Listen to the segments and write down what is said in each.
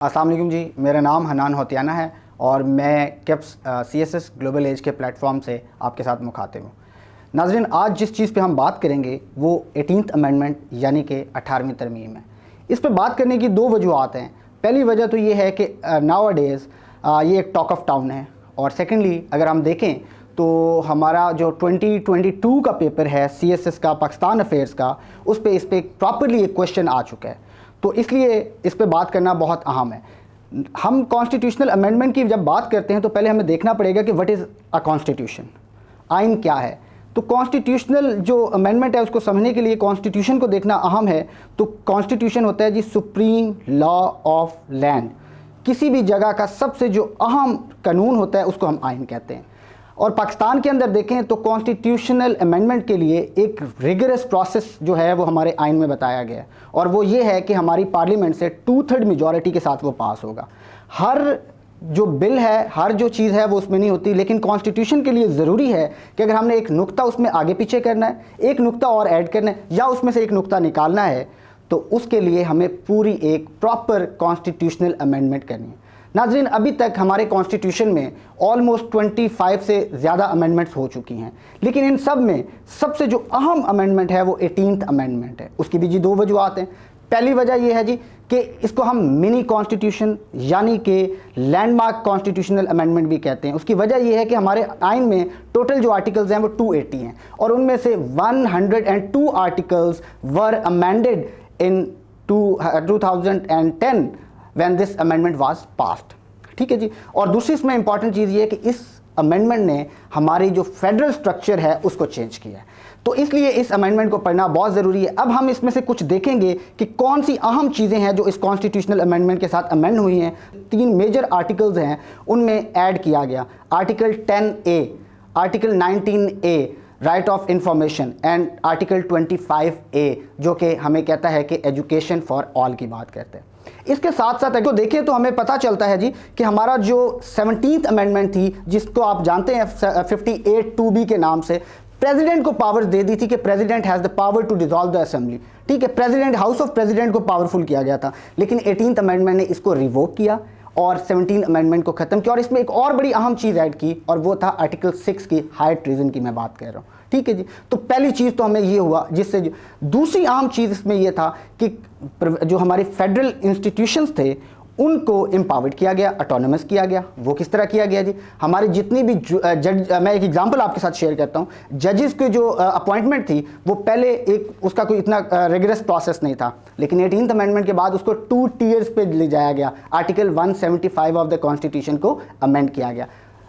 अस्सलाम वालेकुम जी, मेरा नाम हनान होतियाना है और मैं कैप्स CSS ग्लोबल एज के प्लेटफॉर्म से आपके साथ मुखातिब हूँ। नाज़रीन, आज जिस चीज़ पे हम बात करेंगे वो 18th अमेंडमेंट यानी कि 18वीं तरमीम है। इस पे बात करने की दो वजूहत हैं। पहली वजह तो ये है कि नाउ डेज़ ये एक टॉक ऑफ टाउन है, और सेकेंडली अगर हम देखें तो हमारा जो 2022 का पेपर है CSS का, पाकिस्तान अफेयर्स का, उस पे इस पर प्रॉपरली एक क्वेश्चन आ चुका है, तो इसलिए इस पे बात करना बहुत अहम है। हम कॉन्स्टिट्यूशनल अमेंडमेंट की जब बात करते हैं तो पहले हमें देखना पड़ेगा कि व्हाट इज़ अ कॉन्स्टिट्यूशन, आइन क्या है। तो कॉन्स्टिट्यूशनल जो अमेंडमेंट है उसको समझने के लिए कॉन्स्टिट्यूशन को देखना अहम है। तो कॉन्स्टिट्यूशन होता है जी सुप्रीम लॉ ऑफ लैंड, किसी भी जगह का सबसे जो अहम कानून होता है उसको हम आइन कहते हैं। और पाकिस्तान के अंदर देखें तो कॉन्स्टिट्यूशनल अमेंडमेंट के लिए एक रिगरस प्रोसेस जो है वो हमारे आइन में बताया गया है, और वो ये है कि हमारी पार्लियामेंट से 2/3 मेजॉरिटी के साथ वो पास होगा। हर जो बिल है, हर जो चीज़ है वो उसमें नहीं होती, लेकिन कॉन्स्टिट्यूशन के लिए ज़रूरी है कि अगर हमने एक नुक्ता उसमें आगे पीछे करना है, एक नुक्ता और ऐड करना है, या उसमें से एक नुक्ता निकालना है, तो उसके लिए हमें पूरी एक प्रॉपर कॉन्स्टिट्यूशनल अमेंडमेंट करनी है। नाज़रीन, अभी तक हमारे कॉन्स्टिट्यूशन में ऑलमोस्ट 25 से ज़्यादा अमेंडमेंट्स हो चुकी हैं, लेकिन इन सब में सबसे जो अहम अमेंडमेंट है वो 18th अमेंडमेंट है। उसकी भी जी दो वजूहत हैं। पहली वजह यह है जी कि इसको हम मिनी कॉन्स्टिट्यूशन यानी कि लैंडमार्क कॉन्स्टिट्यूशनल अमेंडमेंट भी कहते हैं। उसकी वजह यह है कि हमारे आइन में टोटल जो आर्टिकल्स हैं वो 280 हैं, और उनमें से 102 articles were amended in 2010 when this amendment was passed। ठीक है जी। और दूसरी इसमें इंपॉर्टेंट चीज़ ये है कि इस अमेंडमेंट ने हमारी जो फेडरल स्ट्रक्चर है उसको चेंज किया है, तो इसलिए इस अमेंडमेंट को पढ़ना बहुत ज़रूरी है। अब हम इसमें से कुछ देखेंगे कि कौन सी अहम चीज़ें हैं जो इस कॉन्स्टिट्यूशनल अमेंडमेंट के साथ अमेंड हुई हैं। 3 मेजर आर्टिकल्स हैं उनमें ऐड किया गया। Article 10A, article 19A right of information, and article 25A जो कि हमें कहता है कि एजुकेशन फॉर ऑल की बात करते हैं। इसके साथ साथ अगर देखें तो हमें पता चलता है जी कि हमारा जो 17th अमेंडमेंट थी, जिसको आप जानते हैं 58(2)B के नाम से, प्रेसिडेंट को पावर्स दे दी थी कि president has the power to dissolve the assembly. ठीक है, प्रेसिडेंट, हाउस ऑफ प्रेसिडेंट को पावरफुल किया गया था, लेकिन 18th अमेंडमेंट ने इसको रिवोक किया और 17th अमेंडमेंट को ख़त्म किया, और इसमें एक और बड़ी अहम चीज़ ऐड की, और वो था आर्टिकल 6 की हाई ट्रीजन की मैं बात कर रहा हूँ। ठीक है जी। तो पहली चीज़ तो हमें ये हुआ, जिससे दूसरी अहम चीज़ इसमें ये था कि जो हमारे फेडरल इंस्टीट्यूशंस थे उनको एम्पावर्ड किया गया, ऑटोनमस किया गया। वो किस तरह किया गया जी? हमारी जितनी भी जज, मैं एक एग्जांपल आपके साथ शेयर करता हूँ। जजेस की जो अपॉइंटमेंट थी वो पहले एक उसका कोई इतना रिगरस प्रोसेस नहीं था, लेकिन 18th अमेंडमेंट के बाद उसको 2 टीयर्स पे ले जाया गया। आर्टिकल 175 ऑफ द कॉन्स्टिट्यूशन को अमेंड किया गया।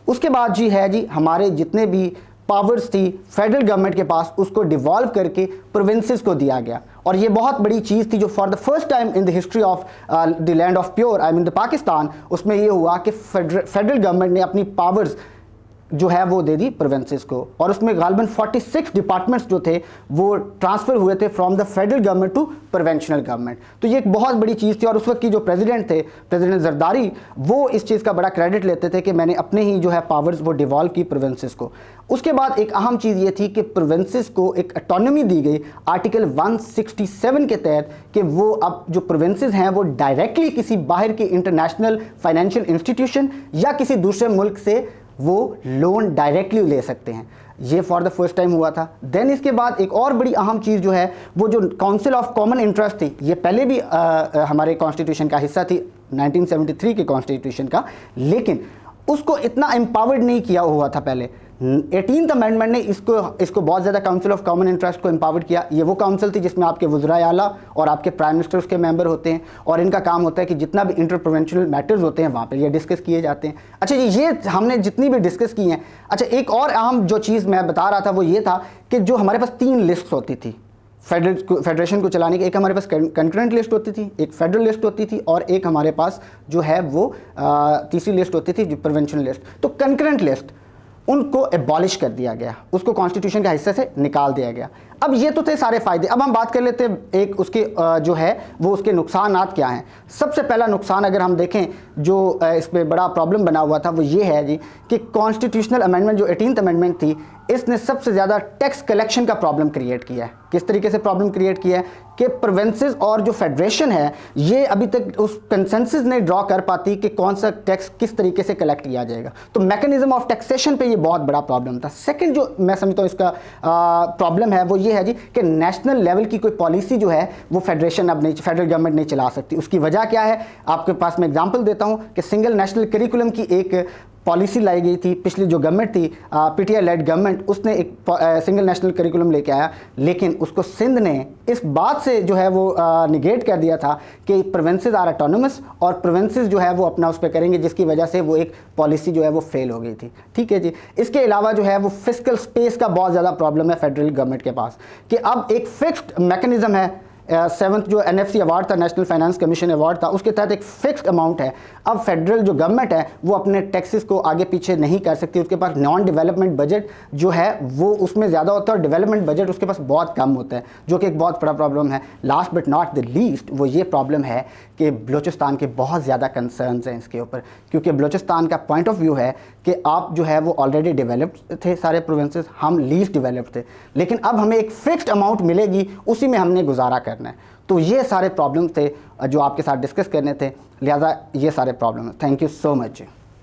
उसके बाद जी है जी हमारे जितने भी पावर्स थी फेडरल गवर्नमेंट के पास, उसको डिवॉल्व करके प्रोविंसेस को दिया गया, और ये बहुत बड़ी चीज़ थी जो for the first time in the history of the land of pure, I mean the Pakistan, उसमें ये हुआ कि फेडरल गवर्नमेंट ने अपनी पावर्स जो है वो दे दी प्रोविंसेस को, और उसमें गालबन 46 डिपार्टमेंट्स जो थे वो ट्रांसफ़र हुए थे from the federal government to provincial government. तो ये एक बहुत बड़ी चीज़ थी, और उस वक्त की जो प्रेसिडेंट थे, प्रेसिडेंट जरदारी, वो इस चीज़ का बड़ा क्रेडिट लेते थे कि मैंने अपने ही जो है पावर्स वो डिवॉल्व की प्रोविंसेस को। उसके बाद एक अहम चीज़ ये थी कि प्रोविंसेस को एक ऑटोनॉमी दी गई आर्टिकल 167 के तहत, कि वो अब जो प्रोविंसेस हैं वो डायरेक्टली किसी बाहर की इंटरनेशनल फाइनेंशियल इंस्टीट्यूशन या किसी दूसरे मुल्क से वो लोन डायरेक्टली ले सकते हैं। ये फॉर द फर्स्ट टाइम हुआ था। देन इसके बाद एक और बड़ी अहम चीज़ जो है वो जो काउंसिल ऑफ कॉमन इंटरेस्ट थी, ये पहले भी हमारे कॉन्स्टिट्यूशन का हिस्सा थी 1973 के कॉन्स्टिट्यूशन का, लेकिन उसको इतना एम्पावर्ड नहीं किया हुआ था पहले। 18th अमेंडमेंट ने इसको बहुत ज़्यादा काउंसिल ऑफ कॉमन इंटरेस्ट को एम्पावर्ड किया। ये वो काउंसिल थी जिसमें आपके वज़राए आला और आपके प्राइम मिनिस्टर उसके मेंबर होते हैं, और इनका काम होता है कि जितना भी इंटर प्रोविंशियल मैटर्स होते हैं वहाँ पर ये डिस्कस किए जाते हैं। अच्छा जी, ये हमने जितनी भी डिस्कस की हैं। अच्छा, एक और अहम जो चीज़ मैं बता रहा था वो ये था कि जो हमारे पास 3 लिस्ट्स होती थी फेडरेशन को चलाने की। एक हमारे पास कंकरेंट लिस्ट होती थी, एक फेडरल लिस्ट होती थी, और एक हमारे पास जो है वो तीसरी लिस्ट होती थी जो प्रोविंशियल लिस्ट। तो कंकरेंट लिस्ट उनको एबॉलिश कर दिया गया, उसको कॉन्स्टिट्यूशन का हिस्से से निकाल दिया गया। अब ये तो थे सारे फ़ायदे। अब हम बात कर लेते हैं एक उसके जो है वो उसके नुकसानात क्या हैं। सबसे पहला नुकसान अगर हम देखें जो इस पर बड़ा प्रॉब्लम बना हुआ था वो ये है जी कि कॉन्स्टिट्यूशनल अमेंडमेंट जो 18th अमेंडमेंट थी, इसने सबसे ज़्यादा टैक्स कलेक्शन का प्रॉब्लम क्रिएट किया है। किस तरीके से प्रॉब्लम क्रिएट किया है कि प्रोविंसेस और जो फेडरेशन है ये अभी तक उस कंसेंसस नहीं ड्रॉ कर पाती कि कौन सा टैक्स किस तरीके से कलेक्ट किया जाएगा। तो मैकेनिज्म ऑफ टैक्सेशन पे ये बहुत बड़ा प्रॉब्लम था। सेकंड जो मैं समझता हूँ इसका प्रॉब्लम है वो ये है जी कि नेशनल लेवल की कोई पॉलिसी जो है वो फेडरेशन अब नहीं, फेडरल गवर्नमेंट नहीं चला सकती। उसकी वजह क्या है, आपके पास मैं एग्जांपल देता हूँ कि सिंगल नेशनल करिकुलम की एक पॉलिसी लाई गई थी। पिछली जो गवर्नमेंट थी पीटीआई लेड गवर्नमेंट, उसने एक सिंगल नेशनल करिकुलम लेके आया, लेकिन उसको सिंध ने इस बात से जो है वो निगेट कर दिया था कि प्रोविंसेस आर ऑटोनोमस और प्रोविंसेस जो है वो अपना उस पर करेंगे, जिसकी वजह से वो एक पॉलिसी जो है वो फेल हो गई थी। ठीक है जी। इसके अलावा जो है वो फिस्कल स्पेस का बहुत ज़्यादा प्रॉब्लम है फेडरल गवर्नमेंट के पास कि अब एक फिक्स्ड मैकेनिज्म है। 7th जो एनएफसी अवार्ड था, नेशनल फाइनेंस कमीशन अवार्ड था, उसके तहत एक फिक्स्ड अमाउंट है। अब फेडरल जो गवर्नमेंट है वो अपने टैक्सेस को आगे पीछे नहीं कर सकती। उसके पास नॉन डेवलपमेंट बजट जो है वो उसमें ज़्यादा होता है और डेवलपमेंट बजट उसके पास बहुत कम होता है, जो कि एक बहुत बड़ा प्रॉब्लम है। Last but not the least वो ये प्रॉब्लम है कि बलूचिस्तान के बहुत ज़्यादा कंसर्न्स हैं इसके ऊपर, क्योंकि बलूचिस्तान का पॉइंट ऑफ व्यू है कि आप जो है वो ऑलरेडी डेवलप्ड थे सारे प्रोविंसेस, हम लीस्ट डेवलप्ड थे, लेकिन अब हमें एक फिक्स्ड अमाउंट मिलेगी, उसी में हमने गुजारा करना है। तो ये सारे प्रॉब्लम थे जो आपके साथ डिस्कस करने थे, लिहाजा ये सारे प्रॉब्लम हैं। Thank you so much.